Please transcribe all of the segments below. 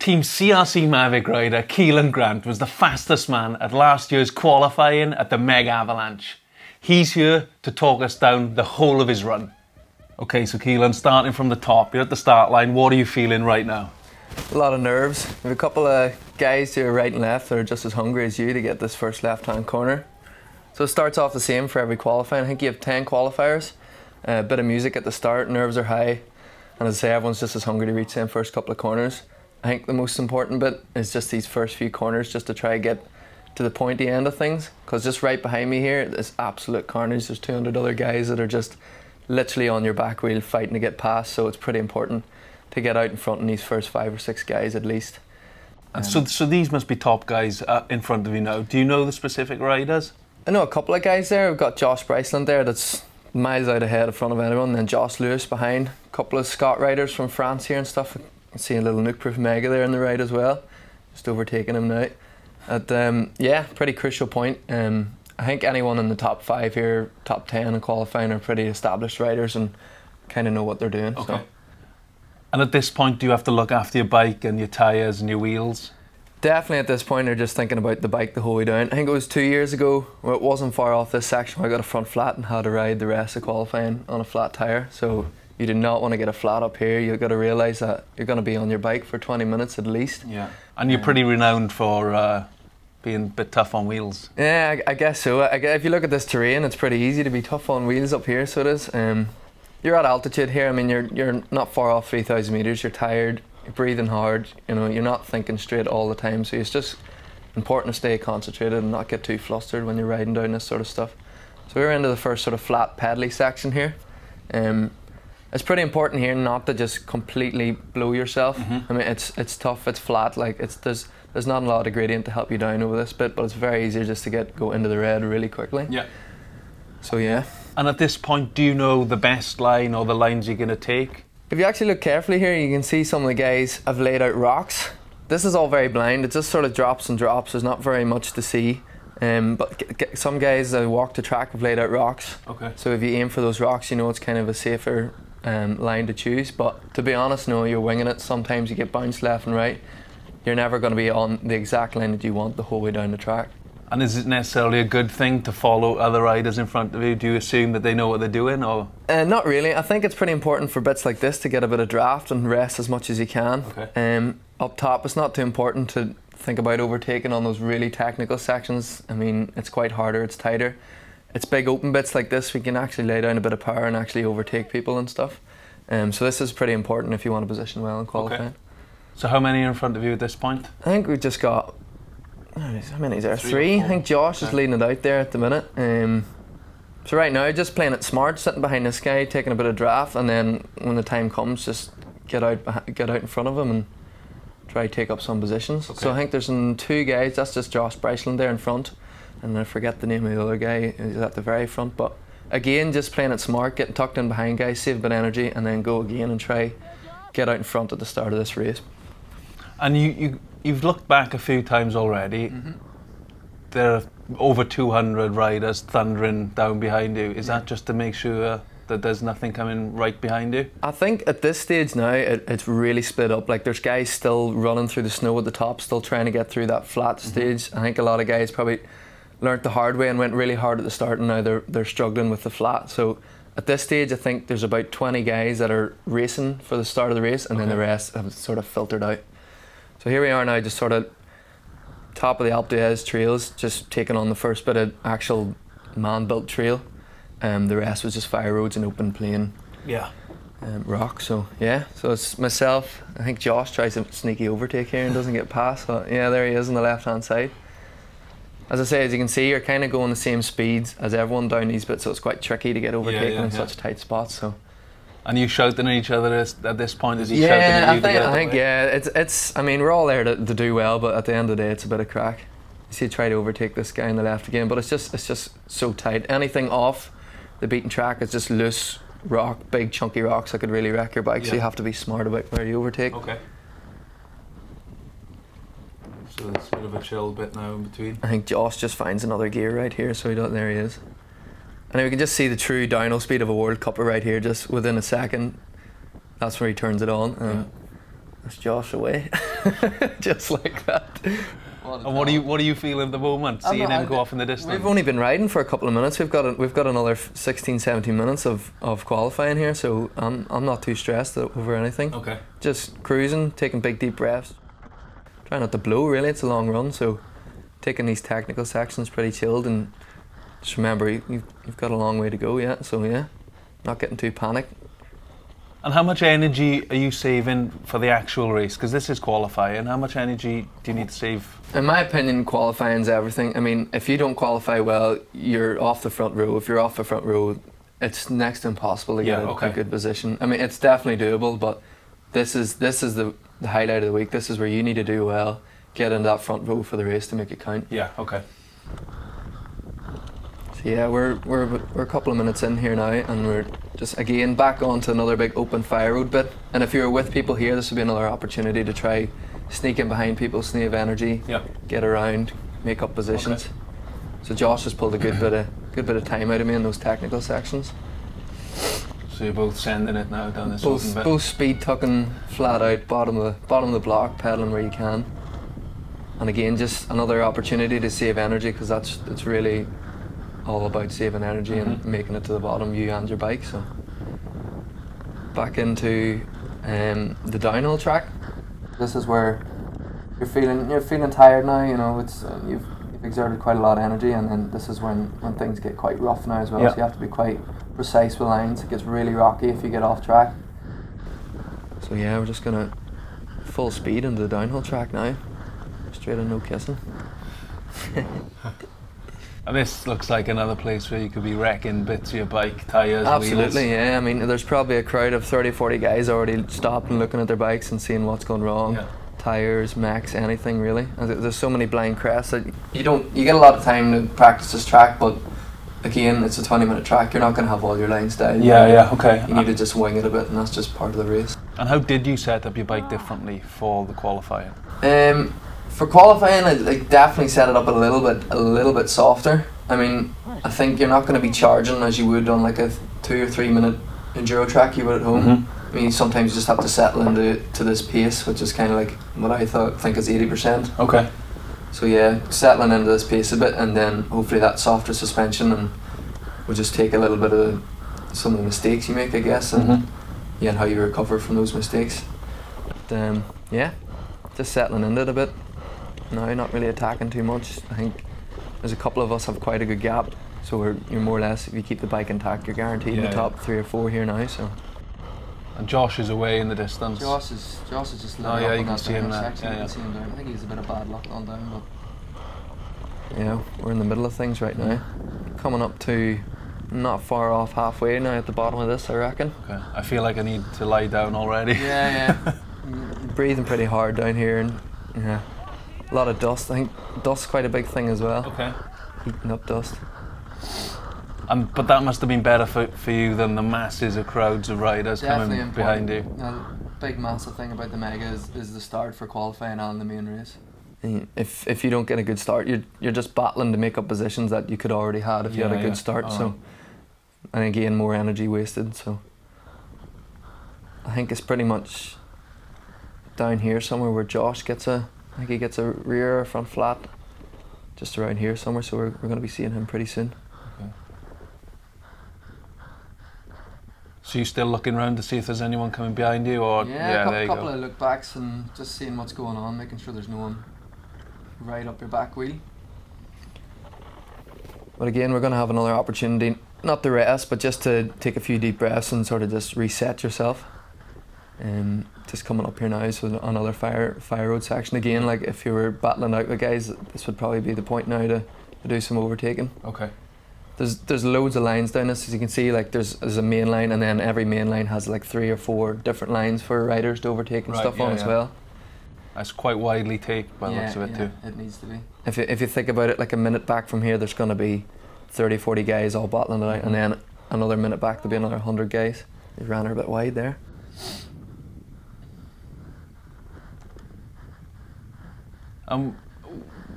Team CRC Mavic rider Kelan Grant was the fastest man at last year's qualifying at the Megavalanche. He's here to talk us down the whole of his run. Okay, so Kelan, starting from the top, you're at the start line. What are you feeling right now? A lot of nerves. We have a couple of guys to your right and left that are just as hungry as you to get this first left-hand corner. So it starts off the same for every qualifying. I think you have 10 qualifiers. A bit of music at the start, nerves are high. And as I say, everyone's just as hungry to reach them first couple of corners. I think the most important bit is just these first few corners, just to try to get to the pointy end of things. Because just right behind me here is absolute carnage. There's 200 other guys that are just literally on your back wheel fighting to get past. So it's pretty important to get out in front in these first 5 or 6 guys at least. And so these must be top guys in front of you now. Do you know the specific riders? I know a couple of guys there. We've got Josh Bryceland there that's miles out ahead in front of anyone. Then Josh Lewis behind. A couple of Scott riders from France here and stuff. I see a little nuke-proof Mega there in the ride as well. Just overtaking him now. Yeah, pretty crucial point. I think anyone in the top 5 here, top 10 in qualifying are pretty established riders and kind of know what they're doing. Okay. So. And at this point, do you have to look after your bike and your tyres and your wheels? Definitely at this point, they're just thinking about the bike the whole way down. I think it was 2 years ago, where it wasn't far off this section, where I got a front flat and had to ride the rest of qualifying on a flat tyre. So you do not want to get a flat up here. You've got to realise that you're going to be on your bike for 20 minutes at least. Yeah, and you're pretty renowned for being a bit tough on wheels. Yeah, I guess so. If you look at this terrain, it's pretty easy to be tough on wheels up here, so it is. You're at altitude here. I mean, you're not far off 3,000 metres. You're tired. You're breathing hard. You know, you're not thinking straight all the time. So it's just important to stay concentrated and not get too flustered when you're riding down this sort of stuff. So we're into the first sort of flat pedally section here. It's pretty important here not to just completely blow yourself. I mean, it's tough. It's flat. Like there's not a lot of gradient to help you down over this bit, but it's very easy just to go into the red really quickly. Yeah. So yeah. And at this point, do you know the best line or the lines you're going to take? If you actually look carefully here, you can see some of the guys have laid out rocks. This is all very blind. It just sort of drops and drops. There's not very much to see. But some guys that walk the track have laid out rocks. Okay. So if you aim for those rocks, you know it's kind of a safer line to choose. But to be honest, no, you're winging it. Sometimes you get bounced left and right. You're never going to be on the exact line that you want the whole way down the track. And is it necessarily a good thing to follow other riders in front of you? Do you assume that they know what they're doing, or? Not really. I think it's pretty important for bits like this to get a bit of draft and rest as much as you can. Okay. Up top, it's not too important to think about overtaking on those really technical sections. I mean, it's quite harder, it's tighter. It's big open bits like this, we can actually lay down a bit of power and actually overtake people and stuff. So this is pretty important if you want to position well in qualifying. Okay. So how many are in front of you at this point? I think we've just got, how many is there? 3. I think Josh is leading it out there at the minute. So right now, just playing it smart, sitting behind this guy, taking a bit of draft, and then when the time comes, just get out in front of him and try to take up some positions. Okay. So I think there's 2 guys. That's just Josh Bryceland there in front, and I forget the name of the other guy who's at the very front. But again, just playing it smart, getting tucked in behind guys, save a bit of energy, and then go again and try get out in front at the start of this race. And you've looked back a few times already. There are over 200 riders thundering down behind you. Is that just to make sure that there's nothing coming right behind you? I think at this stage now, it's really split up. Like there's guys still running through the snow at the top, still trying to get through that flat stage. I think a lot of guys probably learnt the hard way and went really hard at the start, and now they're struggling with the flat. So at this stage, I think there's about 20 guys that are racing for the start of the race, and then the rest have sort of filtered out. So here we are now, just sort of top of the Alpe d'Huez trails, just taking on the first bit of actual man-built trail. The rest was just fire roads and open plain rock. So yeah, so it's myself. I think Josh tries a sneaky overtake here and doesn't get past. But yeah, there he is on the left-hand side. As I say, as you can see, you're kind of going the same speeds as everyone down these bits, so it's quite tricky to get overtaken in such tight spots. So. And you shouting at each other at this point? Is he shouting at you? I think it's. I mean, we're all there to do well, but at the end of the day, it's a bit of crack. You see, try to overtake this guy on the left again, but it's just so tight. Anything off the beaten track is just loose rock, big chunky rocks that could really wreck your bike. So you have to be smart about where you overtake. Okay. So it's a bit of a chill bit now in between. I think Josh just finds another gear right here, so there he is. And we can just see the true downhill speed of a World Cupper right here, just within a second. That's where he turns it on. There's Josh away. Just like that. And what are you feeling at the moment, seeing him go off in the distance? We've only been riding for a couple of minutes. We've got another 16, 17 minutes of qualifying here, so I'm not too stressed over anything. Okay. Just cruising, taking big deep breaths. Try not to blow, really. It's a long run, so taking these technical sections pretty chilled, and just remember you've got a long way to go yet. So yeah, not getting too panicked. And how much energy are you saving for the actual race? Because this is qualifying. How much energy do you need to save? In my opinion, qualifying's everything. I mean, if you don't qualify well, you're off the front row. If you're off the front row, it's next to impossible to get a good position. I mean, it's definitely doable, but this is the highlight of the week. This is where you need to do well, get in that front row for the race to make it count. Yeah, okay. So yeah, we're a couple of minutes in here now, and we're just again back onto another big open fire road bit. And if you're with people here, this would be another opportunity to try sneak in behind people, save energy, get around, make up positions. Okay. So Josh has pulled a good bit of time out of me in those technical sections. So you're both sending it now down this open bit. Both speed tucking flat out, bottom of the block, pedaling where you can. And again, just another opportunity to save energy, because it's really all about saving energy and making it to the bottom, you and your bike. So back into the downhill track. This is where you're feeling tired now. You know, it's you've exerted quite a lot of energy, and then this is when things get quite rough now as well. So you have to be quite precise with lines. It gets really rocky if you get off track. So yeah, we're just gonna full speed into the downhill track now. Straight in, no kissing. And this looks like another place where you could be wrecking bits of your bike, tyres, Absolutely, wheels. Yeah. I mean, there's probably a crowd of 30, 40 guys already stopped and looking at their bikes and seeing what's going wrong. Yeah. Tyres, mechs, anything really. And there's so many blind crests that you get a lot of time to practice this track, but again, it's a 20-minute track. You're not going to have all your lines down. Yeah, okay. You need to just wing it a bit, and that's just part of the race. And how did you set up your bike differently for the qualifying? For qualifying, I definitely set it up a little bit softer. I mean, I think you're not going to be charging as you would on like a 2 or 3 minute enduro track you would at home. I mean, sometimes you just have to settle into this pace, which is kind of like what I think is 80%. Okay. So yeah, settling into this pace a bit, and then hopefully that softer suspension, and will just take a little bit of some of the mistakes you make, I guess, and and how you recover from those mistakes. But, yeah, just settling into it a bit. No, not really attacking too much. I think there's a couple of us have quite a good gap, so you're more or less, if you keep the bike intact, you're guaranteed in the top 3 or 4 here now. So. And Josh is away in the distance. Josh is just lit up on that down section. You can see him down. I think he's a bit of bad luck on down, but yeah, we're in the middle of things right now. Coming up to not far off halfway now at the bottom of this, I reckon. Okay. I feel like I need to lie down already. Yeah. Breathing pretty hard down here, and yeah. A lot of dust. I think dust's quite a big thing as well. Okay. Heating up dust. But that must have been better for you than the masses of crowds of riders coming behind you. The big massive thing about the Mega is the start for qualifying and the main race. If you don't get a good start, you're just battling to make up positions that you could already had if you had a good start. So, and again, more energy wasted. So I think it's pretty much down here somewhere where Josh gets I think he gets a rear or front flat, just around here somewhere. So we're going to be seeing him pretty soon. Okay. So you're still looking around to see if there's anyone coming behind you, or a couple of look backs and just seeing what's going on, making sure there's no one right up your back wheel. But again, we're going to have another opportunity, not to rest, but just to take a few deep breaths and sort of just reset yourself. Just coming up here now, so another fire road section again. Like if you were battling out with guys, this would probably be the point now to do some overtaking. Okay. There's loads of lines down this, as you can see. Like there's a main line, and then every main line has like 3 or 4 different lines for riders to overtake and stuff on as well. That's quite widely taped by the looks of it too. It needs to be. If you think about it, like a minute back from here, there's going to be 30, 40 guys all battling it out, and then another minute back there'll be another 100 guys. We ran her a bit wide there.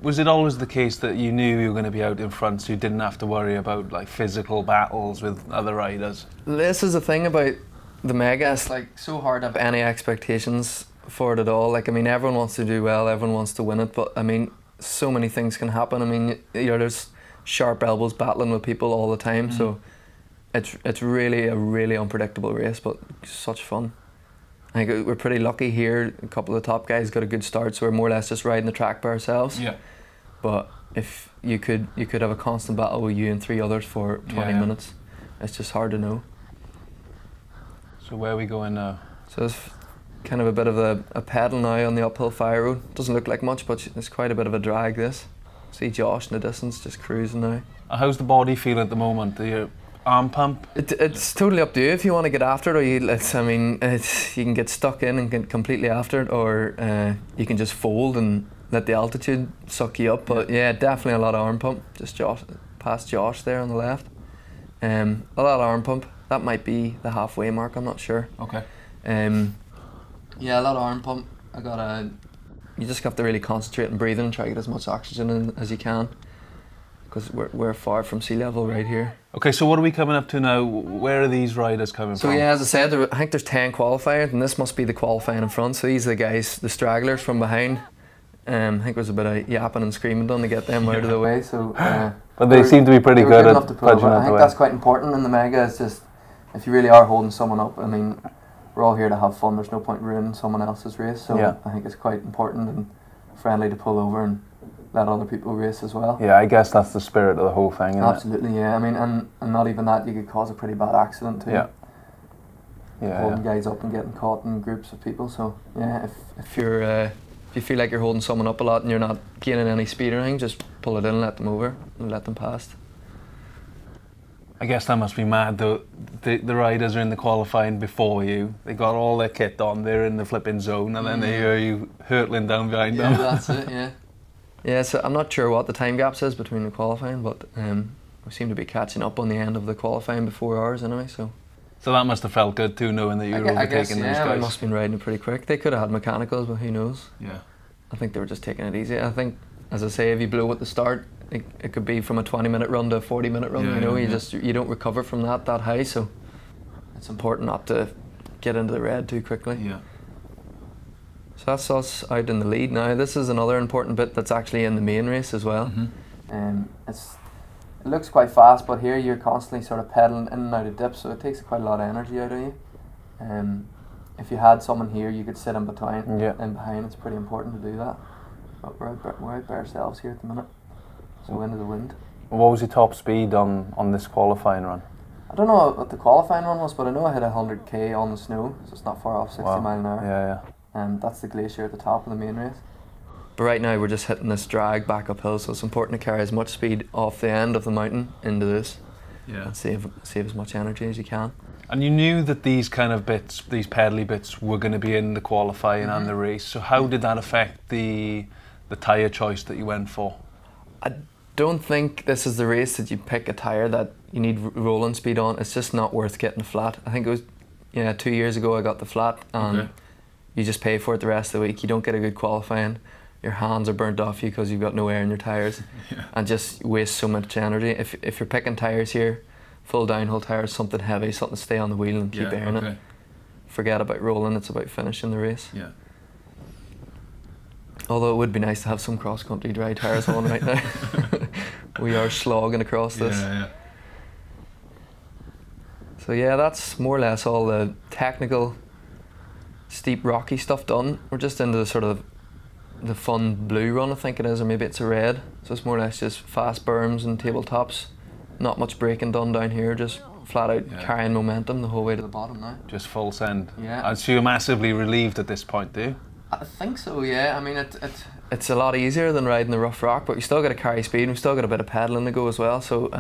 Was it always the case that you knew you were going to be out in front, so you didn't have to worry about like physical battles with other riders? This is the thing about the Mega. It's like so hard to have any expectations for it at all. Like, I mean, everyone wants to do well, everyone wants to win it, but I mean, so many things can happen. I mean, you know, there's sharp elbows battling with people all the time, so it's really a really unpredictable race, but such fun. I think we're pretty lucky here. A couple of the top guys got a good start, so we're more or less just riding the track by ourselves. Yeah. But if you could have a constant battle with you and 3 others for 20 minutes. It's just hard to know. So where are we going now? So it's kind of a bit of a pedal now on the uphill fire road. Doesn't look like much, but it's quite a bit of a drag, this. See Josh in the distance just cruising now. How's the body feeling at the moment? Do you arm pump? It's totally up to you if you want to get after it, or you can get stuck in and get completely after it, or you can just fold and let the altitude suck you up. But yeah, definitely a lot of arm pump. Just past Josh there on the left. A lot of arm pump. That might be the halfway mark, I'm not sure. Okay. Yeah, a lot of arm pump. You just have to really concentrate on breathing and try to get as much oxygen in as you can, because we're far from sea level right here. Okay, so what are we coming up to now? Where are these riders coming from? So yeah, as I said, I think there's 10 qualifiers, and this must be the qualifying in front. So these are the guys, the stragglers from behind. I think there's a bit of yapping and screaming done to get them out of the way. So, but they seem to be pretty good at pudging out the way. I think that's quite important in the mega. It's just, if you really are holding someone up, I mean, we're all here to have fun. There's no point ruining someone else's race. So I think it's quite important and friendly to pull over and let other people race as well. Yeah, I guess that's the spirit of the whole thing, isn't Absolutely, yeah. I mean, and not even that, you could cause a pretty bad accident too. Holding guys up and getting caught in groups of people. So yeah, if you feel like you're holding someone up a lot and you're not gaining any speed or anything, just pull it in and let them over and let them past. I guess that must be mad though. The riders are in the qualifying before you. They got all their kit on, they're in the flipping zone, and then they hear you hurtling down behind them. Yeah, that's it, yeah. Yeah, so I'm not sure what the time gaps is between the qualifying, but we seem to be catching up on the end of the qualifying before ours anyway, so. So that must have felt good too, knowing that you were overtaking those guys. Yeah, they must have been riding it pretty quick. They could have had mechanicals, but who knows? Yeah. I think they were just taking it easy. I think, as I say, if you blow at the start, it could be from a 20-minute run to a 40-minute run. You don't recover from that high, so it's important not to get into the red too quickly. Yeah. So that's us out in the lead now. This is another important bit that's actually in the main race as well. It looks quite fast, but here you're constantly sort of pedaling in and out of dips, so it takes quite a lot of energy out of you. If you had someone here, you could sit in between. In behind, it's pretty important to do that. But we're out by ourselves here at the minute, so into the wind. What was your top speed on this qualifying run? I don't know what the qualifying run was, but I know I hit 100k on the snow, so it's not far off 60 mile an hour. Yeah. That's the glacier at the top of the main race. But right now we're just hitting this drag back uphill, so it's important to carry as much speed off the end of the mountain into this, and save as much energy as you can. And you knew that these kind of bits, these pedally bits, were going to be in the qualifying and the race. So how did that affect the tyre choice that you went for? I don't think this is the race that you pick a tyre that you need rolling speed on. It's just not worth getting flat. I think it was 2 years ago I got the flat, and you just pay for it the rest of the week. You don't get a good qualifying. Your hands are burnt off you because you've got no air in your tyres, and just waste so much energy. If you're picking tyres here, full downhill tyres, something heavy, something to stay on the wheel and keep airing it. Forget about rolling, it's about finishing the race. Yeah. Although it would be nice to have some cross-country dry tyres on right now. We are slogging across this. So yeah, that's more or less all the technical, steep, rocky stuff done. We're just into the sort of the fun blue run, I think it is, or maybe it's a red. So it's more or less just fast berms and tabletops. Not much braking done down here, just flat out carrying momentum the whole way to the bottom now. Just full send. Yeah. And so you're massively relieved at this point, do you? I think so, yeah. I mean, it's a lot easier than riding the rough rock, but you still got to carry speed, and we've still got a bit of pedaling to go as well. So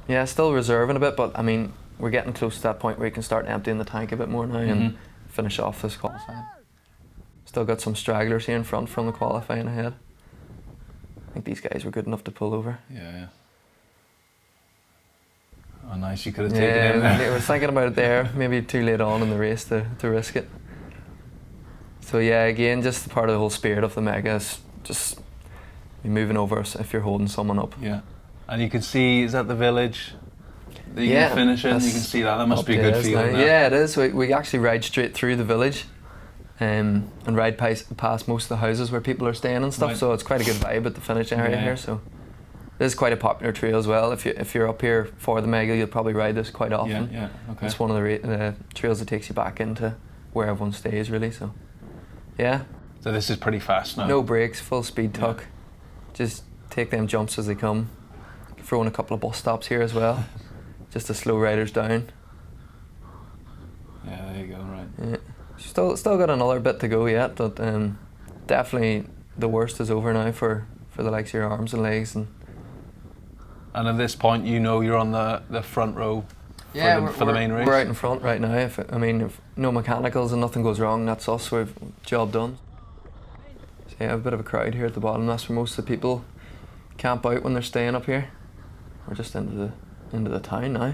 yeah, still reserving a bit, but I mean, we're getting close to that point where you can start emptying the tank a bit more now and finish off this qualifying. Still got some stragglers here in front from the qualifying ahead. I think these guys were good enough to pull over. Yeah. Oh, nice, you could have taken it in there. I was thinking about it there, maybe too late on in the race to risk it. So yeah, again, just part of the whole spirit of the mega is just be moving over if you're holding someone up. Yeah. And you can see, is that the village that you can finish in? You can see that, that must be a good feeling. Yeah, it is. We actually ride straight through the village. and ride past most of the houses where people are staying and stuff. Right. So it's quite a good vibe at the finish area here. So this is quite a popular trail as well. If you're up here for the Mega, you'll probably ride this quite often. Yeah, okay. It's one of the trails that takes you back into where everyone stays, really. So yeah. So this is pretty fast now. No brakes, full speed tuck. Just take them jumps as they come. Throw in a couple of bus stops here as well, just to slow riders down. Yeah, there you go, right. Yeah. Still got another bit to go yet, but definitely the worst is over now for the likes of your arms and legs. And at this point, you know you're on the front row for the main race? We're out in front right now. If no mechanicals and nothing goes wrong, that's us, we've job done. So yeah, a bit of a crowd here at the bottom. That's where most of the people camp out when they're staying up here. We're just into the town now.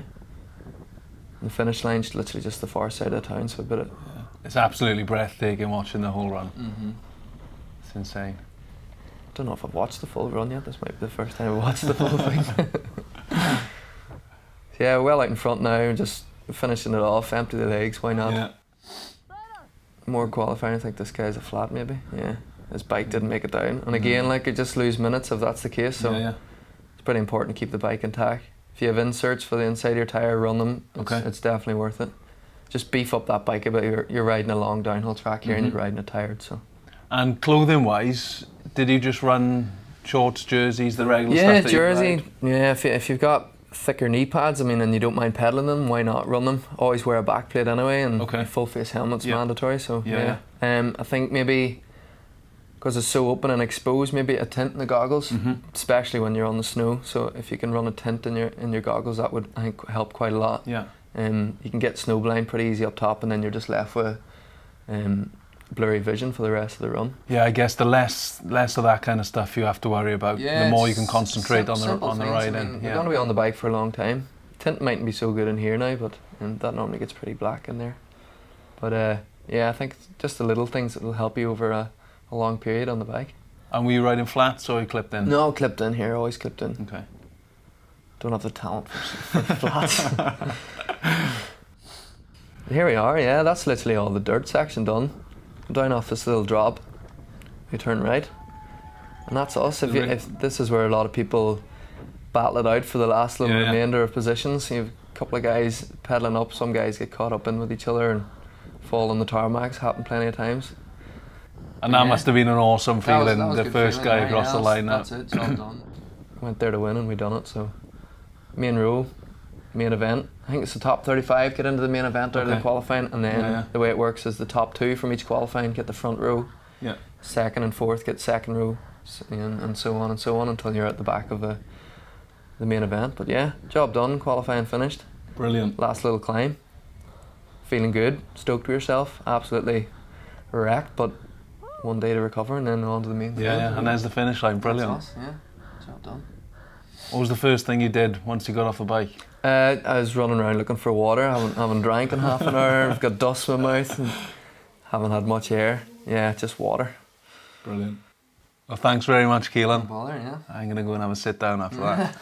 The finish line's literally just the far side of the town, so a bit of... Yeah. It's absolutely breathtaking watching the whole run. Mm-hmm. It's insane. I don't know if I've watched the full run yet. This might be the first time I've watched the full thing. Yeah, well out in front now, just finishing it off, empty the legs, why not? Yeah. More qualifying, I think this guy's a flat maybe, yeah. His bike didn't make it down. And again, like, you just lose minutes if that's the case, so it's pretty important to keep the bike intact. If you have inserts for the inside of your tyre, run them. It's definitely worth it. Just beef up that bike a bit. You're riding a long downhill track here and you're riding it tired, so. And clothing-wise, did you just run shorts, jerseys, the regular stuff? Yeah, jersey. Yeah, if you've got thicker knee pads, I mean, and you don't mind pedaling them, why not run them? Always wear a back plate anyway, and full face helmet's mandatory. So I think maybe because it's so open and exposed, maybe a tint in the goggles, especially when you're on the snow. So if you can run a tint in your goggles, that would, I think, help quite a lot. Yeah. You can get snowblind pretty easy up top, and then you're just left with blurry vision for the rest of the run. Yeah, I guess the less of that kind of stuff you have to worry about, the more you can concentrate on the ride. I mean, you're going to be on the bike for a long time. Tint mightn't be so good in here now, but that normally gets pretty black in there. But yeah, I think just the little things that will help you over a long period on the bike. And were you riding flats or you clipped in? No, clipped in here, always clipped in. Okay. Don't have the talent for flats. Here we are, yeah, that's literally all the dirt section done. Down off this little drop, we turn right, and that's us. If this is where a lot of people battle it out for the last little remainder of positions. You have a couple of guys pedaling up, some guys get caught up in with each other and fall on the tarmacs, happened plenty of times. And that must have been an awesome feeling, that was the first guy across the line. That's it, job done. Went there to win and we done it, so main row, main event. I think it's the top 35 get into the main event out of the qualifying, and then the way it works is the top 2 from each qualifying get the front row. Yeah. Second and fourth get second row, and so on until you're at the back of the main event. But yeah, job done, qualifying finished. Brilliant. Last little climb. Feeling good, stoked with yourself, absolutely wrecked, but one day to recover and then on to the main field. Yeah, and there's the finish line, brilliant. That's us, yeah, job done. What was the first thing you did once you got off the bike? I was running around looking for water. Haven't drank in half an hour. I've got dust in my mouth and haven't had much air. Yeah, just water. Brilliant. Well, thanks very much, Kelan. No bother, yeah. I'm going to go and have a sit down after that.